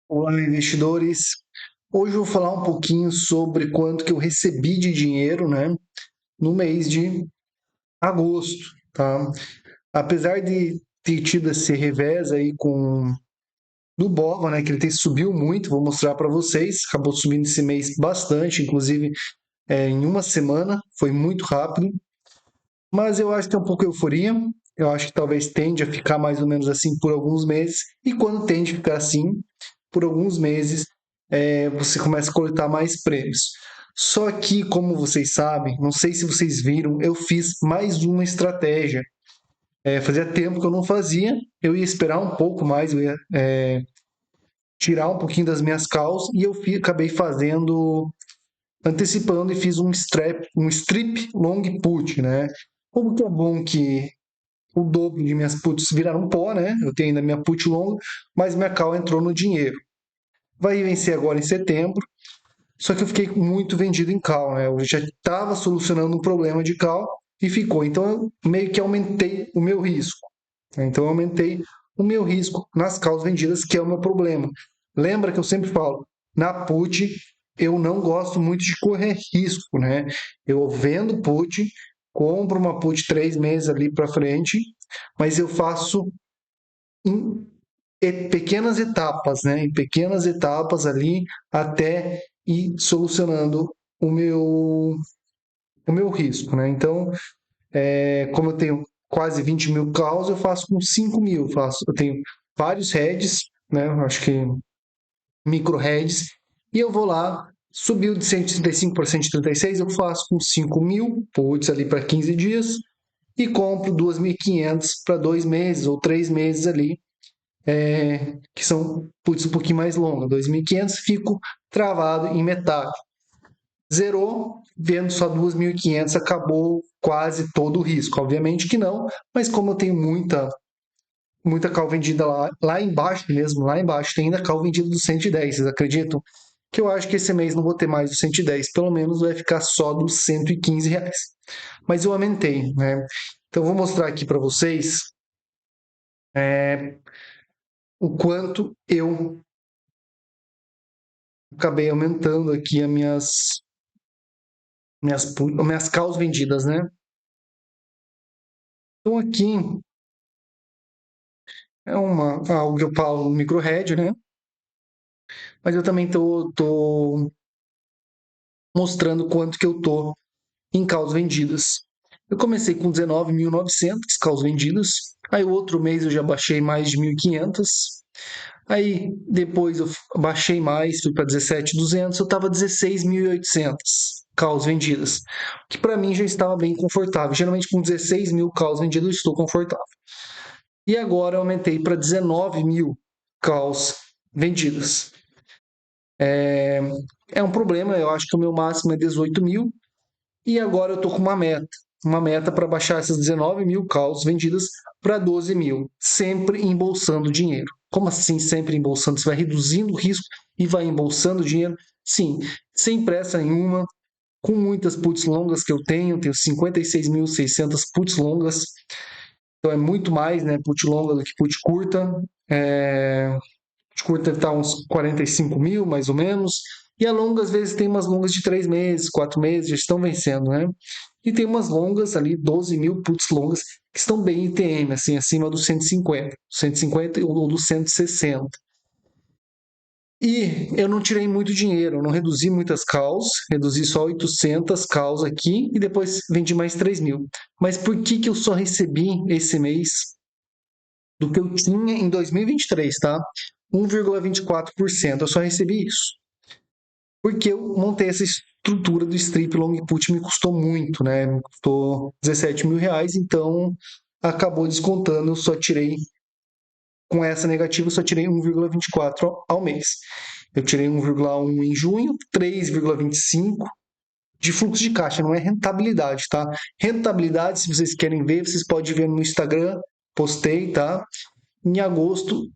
Olá, investidores. Hoje eu vou falar um pouquinho sobre quanto que eu recebi de dinheiro, né, no mês de agosto, tá? Apesar de ter tido esse revés aí com do Bova, né, que ele subiu muito, vou mostrar para vocês, acabou subindo esse mês bastante, inclusive em uma semana, foi muito rápido, mas eu acho que é um pouco euforia, eu acho que talvez tende a ficar mais ou menos assim por alguns meses, e quando tende a ficar assim, por alguns meses, você começa a coletar mais prêmios. Só que, como vocês sabem, não sei se vocês viram, eu fiz mais uma estratégia. Fazia tempo que eu não fazia, eu ia esperar um pouco mais, eu ia tirar um pouquinho das minhas calls e eu acabei fazendo, antecipando e fiz um strip long put, né? Como que é bom que o dobro de minhas puts viraram pó, né? Eu tenho ainda minha put longa, mas minha call entrou no dinheiro. Vai vencer agora em setembro. Só que eu fiquei muito vendido em call, né? Eu já estava solucionando um problema de call e ficou. Então eu meio que aumentei o meu risco. Então eu aumentei o meu risco nas calls vendidas, que é o meu problema. Lembra que eu sempre falo, na put eu não gosto muito de correr risco, né? Eu vendo put, compro uma put 3 meses ali para frente, mas eu faço em pequenas etapas, né? Em pequenas etapas ali até ir solucionando o meu, o meu risco, né? Então, como eu tenho quase 20 mil calls, eu faço com 5 mil. Eu tenho vários heads, né? Eu acho que micro heads, e eu vou lá, subiu de 135 para 136, eu faço com 5 mil puts ali para 15 dias e compro 2.500 para 2 meses ou 3 meses ali, que são puts um pouquinho mais longas, 2.500, fico travado em metade. Zerou, vendo só 2.500, acabou quase todo o risco. Obviamente que não, mas como eu tenho muita call vendida lá embaixo mesmo, lá embaixo tem ainda call vendida do 110, vocês acreditam? Que eu acho que esse mês não vou ter mais do 110, pelo menos vai ficar só dos R$ 115. Mas eu aumentei, né? Então eu vou mostrar aqui para vocês o quanto eu acabei aumentando aqui as minhas calls vendidas, né? Então aqui é algo que eu falo micro hedge, né? Mas eu também tô mostrando quanto que eu tô em calls vendidas. Eu comecei com 19.900 calls vendidas, aí o outro mês eu já baixei mais de 1.500, aí depois eu baixei mais, fui para 17.200, eu estava 16.800 calls vendidas, que para mim já estava bem confortável. Geralmente com 16 mil calls vendidas eu estou confortável. E agora eu aumentei para 19 mil calls vendidas. É um problema, eu acho que o meu máximo é 18 mil, e agora eu estou com uma meta para baixar essas 19 mil calls vendidas para 12 mil, sempre embolsando dinheiro. Como assim sempre embolsando? Você vai reduzindo o risco e vai embolsando dinheiro? Sim, sem pressa nenhuma, com muitas puts longas que eu tenho 56.600 puts longas, então é muito mais, né, put longa do que put curta. Put curta está uns 45 mil, mais ou menos, e a longa às vezes tem umas longas de 3 meses, 4 meses, já estão vencendo, né? E tem umas longas ali, 12 mil puts longas, que estão bem ITM, assim, acima dos 150 ou dos 160. E eu não tirei muito dinheiro, eu não reduzi muitas calls, reduzi só 800 calls aqui e depois vendi mais 3 mil. Mas por que que eu só recebi esse mês do que eu tinha em 2023, tá? 1,24%, eu só recebi isso. Porque eu montei essa estrutura do strip long put, me custou muito, né? Me custou 17 mil reais, então acabou descontando, eu só tirei, com essa negativa, eu só tirei 1,24 ao mês. Eu tirei 1,1 em junho, 3,25 de fluxo de caixa, não é rentabilidade, tá? Rentabilidade, se vocês querem ver, vocês podem ver no Instagram, postei, tá? Em agosto,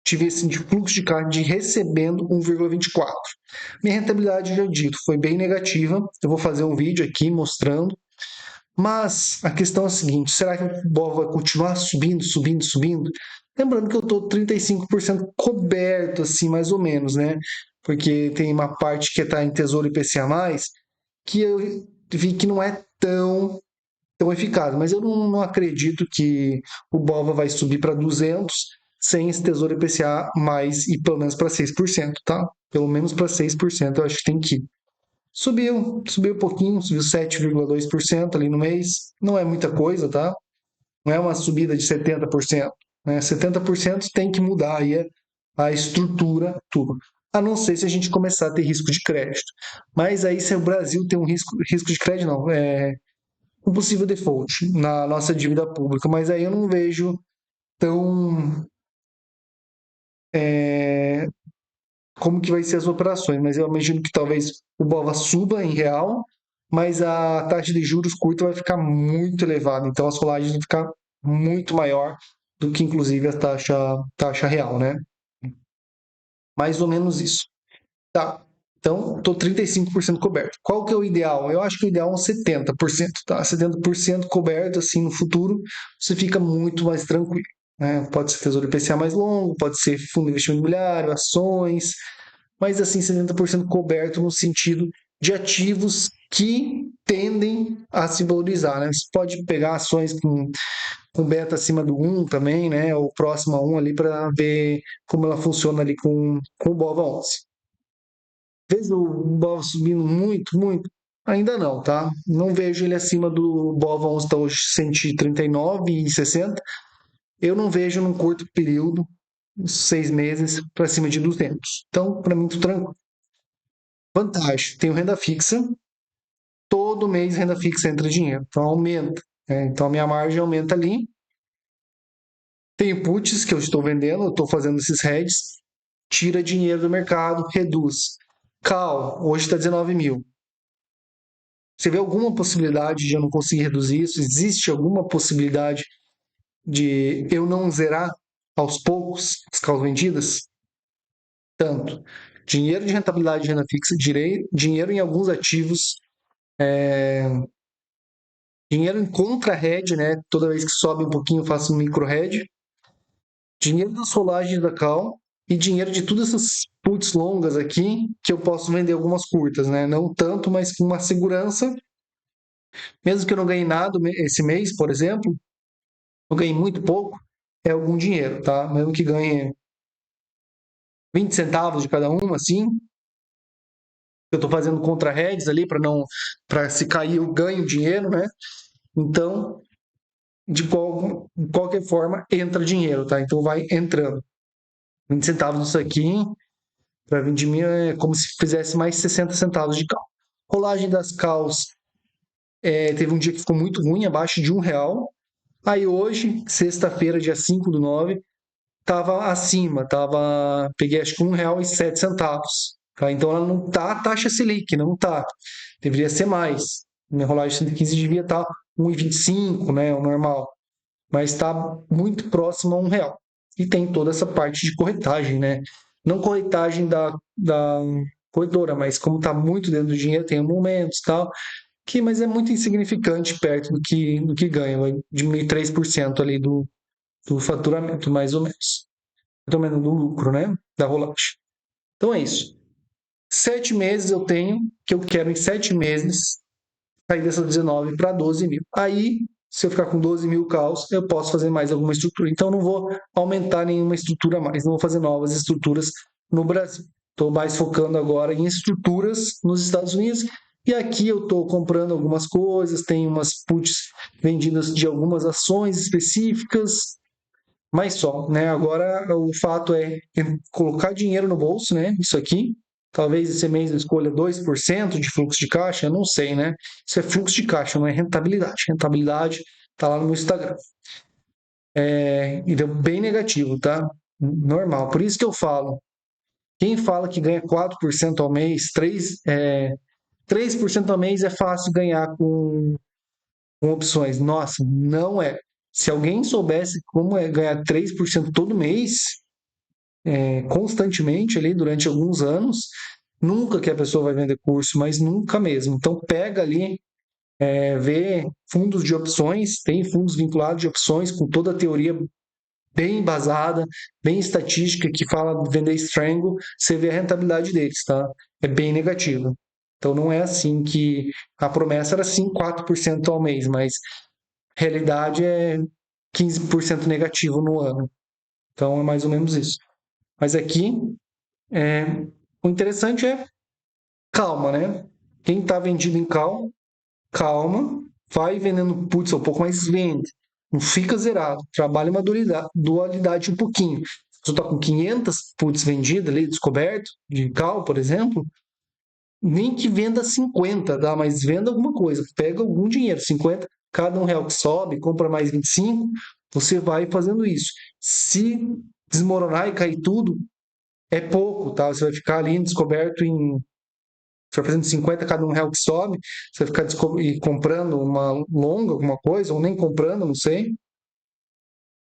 tive esse de fluxo de caixa de recebendo 1,24. Minha rentabilidade, já dito, foi bem negativa. Eu vou fazer um vídeo aqui mostrando. Mas a questão é a seguinte: será que o Bova vai continuar subindo, subindo, subindo? Lembrando que eu estou 35% coberto, assim, mais ou menos, né? Porque tem uma parte que está em Tesouro IPCA+, que eu vi que não é tão eficaz. Mas eu não acredito que o BOVA vai subir para 200 sem esse Tesouro IPCA+, e pelo menos para 6%, tá? Pelo menos para 6% eu acho que tem que ir. Subiu um pouquinho, subiu 7,2% ali no mês. Não é muita coisa, tá? Não é uma subida de 70%. Né? 70% tem que mudar aí a estrutura, tudo. A não ser se a gente começar a ter risco de crédito. Mas aí, se o Brasil tem um risco de crédito, não, um possível default na nossa dívida pública. Mas aí eu não vejo tão como que vai ser as operações. Mas eu imagino que talvez o BOVA suba em real, mas a taxa de juros curta vai ficar muito elevada. Então as rolagens vão ficar muito maior do que inclusive a taxa real, né? Mais ou menos isso. Tá. Então, estou 35% coberto. Qual que é o ideal? Eu acho que o ideal é uns 70%, tá? 70% coberto, assim, no futuro, você fica muito mais tranquilo, né? Pode ser tesouro IPCA mais longo, pode ser fundo de investimento imobiliário, ações, mas, assim, 70% coberto no sentido de ativos que tendem a se valorizar, né? Você pode pegar ações com beta acima do 1 também, né? Ou próximo a 1 ali para ver como ela funciona ali com o BOVA 11. Vejo o BOVA subindo muito, muito? Ainda não, tá? Não vejo ele acima do BOVA 11, está hoje 139,60. Eu não vejo num curto período, uns 6 meses, para cima de 200. Então, para mim, tudo tranquilo. Vantagem, tenho renda fixa. Todo mês renda fixa entra dinheiro, então aumenta. Então a minha margem aumenta ali. Tenho puts que eu estou vendendo, eu estou fazendo esses hedges, tira dinheiro do mercado, reduz. Cal, hoje está 19 mil. Você vê alguma possibilidade de eu não conseguir reduzir isso? Existe alguma possibilidade de eu não zerar aos poucos as calls vendidas? Tanto. Dinheiro de rentabilidade de renda fixa, dinheiro em alguns ativos, dinheiro em contra-hedge, né? Toda vez que sobe um pouquinho eu faço um micro-hedge. Dinheiro das rolagens da Cal e dinheiro de todas essas puts longas aqui que eu posso vender algumas curtas, né? Não tanto, mas com uma segurança. Mesmo que eu não ganhe nada esse mês, por exemplo, eu ganhei muito pouco, é algum dinheiro, tá? Mesmo que ganhe 20 centavos de cada uma, assim, eu estou fazendo contra-hedges ali para se cair eu ganho dinheiro, né? Então, de qualquer forma, entra dinheiro, tá? Então vai entrando. 20 centavos disso aqui, para 20 mil é como se fizesse mais 60 centavos de cal. Rolagem das cals, teve um dia que ficou muito ruim, abaixo de R$ 1. Aí hoje, sexta-feira, dia 5/9, estava acima, peguei acho que R$ 1,07. Tá? Então ela não está a taxa Selic, não está. Deveria ser mais. Minha rolagem de 115 devia estar 1,25, né, o normal. Mas está muito próximo a R$ 1. E tem toda essa parte de corretagem, né? Não corretagem da corretora, mas como está muito dentro do dinheiro, tem momentos e tal, mas é muito insignificante perto do que ganha. Vai diminuir 3% ali do faturamento, mais ou menos. Mais ou menos do lucro, né? Da rolagem. Então é isso. 7 meses eu tenho, que eu quero em 7 meses sair dessa 19 para 12 mil. Aí, se eu ficar com 12 mil caos, eu posso fazer mais alguma estrutura. Então, não vou aumentar nenhuma estrutura mais, não vou fazer novas estruturas no Brasil. Estou mais focando agora em estruturas nos Estados Unidos. E aqui eu estou comprando algumas coisas, tem umas puts vendidas de algumas ações específicas, mas só, né? Agora o fato é colocar dinheiro no bolso, né? Isso aqui. Talvez esse mês eu escolha 2% de fluxo de caixa, eu não sei, né? Isso é fluxo de caixa, não é rentabilidade. Rentabilidade tá lá no meu Instagram. E deu bem negativo, tá? Normal. Por isso que eu falo. Quem fala que ganha 4% ao mês, 3% ao mês é fácil ganhar com opções. Nossa, não é. Se alguém soubesse como é ganhar 3% todo mês, constantemente ali durante alguns anos, nunca que a pessoa vai vender curso, mas nunca mesmo. Então pega ali, vê fundos de opções, tem fundos vinculados de opções com toda a teoria bem embasada, bem estatística, que fala de vender Strangle, você vê a rentabilidade deles, tá? É bem negativa. Então não é assim que a promessa era sim 4% ao mês, mas a realidade é 15% negativo no ano. Então é mais ou menos isso. Mas aqui, é, o interessante é calma, né? Quem está vendido em calma, vai vendendo putz, um pouco mais vende. Não fica zerado. Trabalha uma dualidade um pouquinho. Se você está com 500 putz vendidas ali, descoberto, de cal, por exemplo, nem que venda 50, tá? Mas venda alguma coisa. Pega algum dinheiro, 50, cada R$ 1 que sobe, compra mais 25, você vai fazendo isso. Se desmoronar e cair tudo, é pouco, tá? Você vai ficar ali descoberto em você vai fazendo 50 cada R$ 1 que sobe, você vai ficar comprando uma longa, alguma coisa, ou nem comprando, não sei.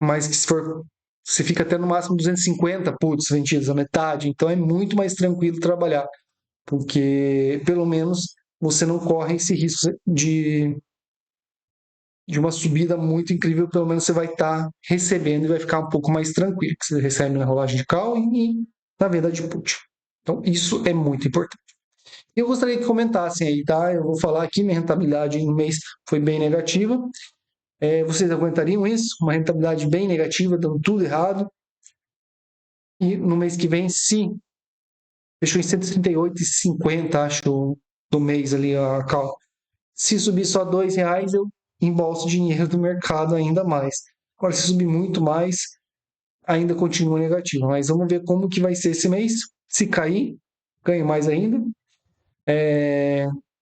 Mas que se for, você fica até no máximo 250 putz vendidos, a metade. Então é muito mais tranquilo trabalhar, porque pelo menos você não corre esse risco de uma subida muito incrível. Pelo menos você vai estar recebendo e vai ficar um pouco mais tranquilo, que você recebe na rolagem de call e na venda de put. Então isso é muito importante. Eu gostaria que comentassem aí, tá? Eu vou falar aqui, minha rentabilidade no mês foi bem negativa. Vocês aguentariam isso? Uma rentabilidade bem negativa, dando tudo errado. E no mês que vem, sim, fechou em 138,50, acho, do mês ali a cal. Se subir só R$ 2, eu embolso dinheiro do mercado ainda mais. Agora, se subir muito mais, ainda continua negativo. Mas vamos ver como que vai ser esse mês. Se cair, ganho mais ainda.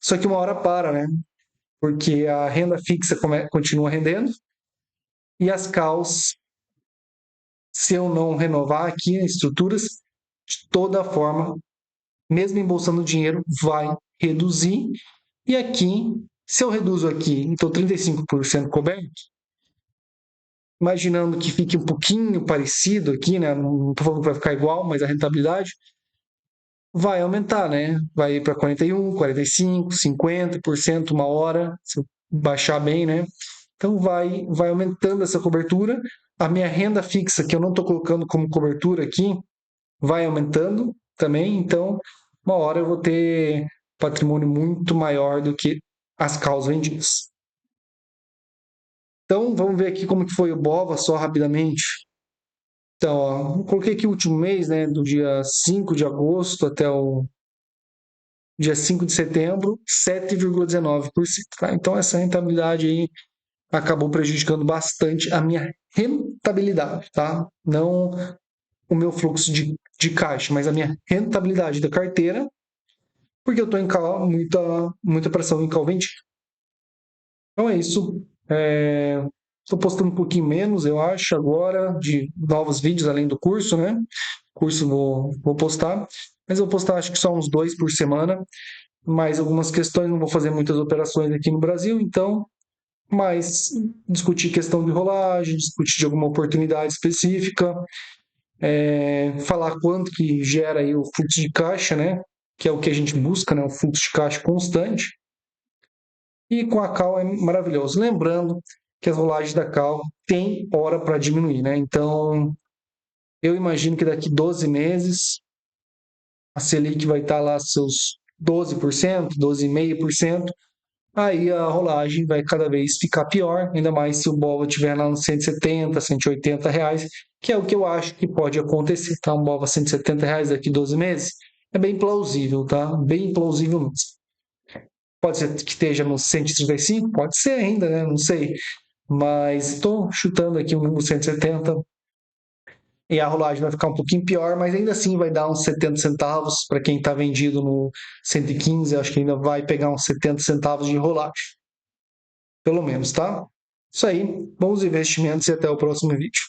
Só que uma hora para, né? Porque a renda fixa continua rendendo e as CALs, se eu não renovar aqui em estruturas, de toda forma, mesmo embolsando dinheiro, vai reduzir. E aqui, se eu reduzo aqui, então 35% coberto, imaginando que fique um pouquinho parecido aqui, né? Não estou falando que vai ficar igual, mas a rentabilidade vai aumentar, né? Vai ir para 41, 45, 50% uma hora, se eu baixar bem, né? Então vai aumentando essa cobertura. A minha renda fixa, que eu não estou colocando como cobertura aqui, vai aumentando também. Então, uma hora eu vou ter patrimônio muito maior do que as causas vendidas. Então, vamos ver aqui como que foi o BOVA, só rapidamente. Então, ó, eu coloquei aqui o último mês, né, do dia 5 de agosto até o dia 5 de setembro, 7,19%. Tá? Então, essa rentabilidade aí acabou prejudicando bastante a minha rentabilidade, tá? Não o meu fluxo de caixa, mas a minha rentabilidade da carteira, porque eu estou em call, muita pressão em call vendido. Então é isso. Estou postando um pouquinho menos, eu acho, agora, de novos vídeos além do curso, né? Curso vou postar, mas eu vou postar acho que só uns 2 por semana, mais algumas questões, não vou fazer muitas operações aqui no Brasil, então mas discutir questão de rolagem, discutir de alguma oportunidade específica, falar quanto que gera aí o fluxo de caixa, né? Que é o que a gente busca, né? O fluxo de caixa constante. E com a Cal é maravilhoso. Lembrando que as rolagens da Cal tem hora para diminuir, né? Então, eu imagino que daqui 12 meses a Selic vai estar lá seus 12%, 12,5%. Aí a rolagem vai cada vez ficar pior, ainda mais se o BOVA estiver lá nos 170, R$ 180, que é o que eu acho que pode acontecer, tá? Um BOVA R$ 170 daqui 12 meses, é bem plausível, tá? Bem plausível mesmo. Pode ser que esteja nos 135, pode ser ainda, né? Não sei. Mas estou chutando aqui um número 170 e a rolagem vai ficar um pouquinho pior, mas ainda assim vai dar uns 70 centavos para quem está vendido no 115, acho que ainda vai pegar uns 70 centavos de rolagem. Pelo menos, tá? Isso aí, bons investimentos e até o próximo vídeo.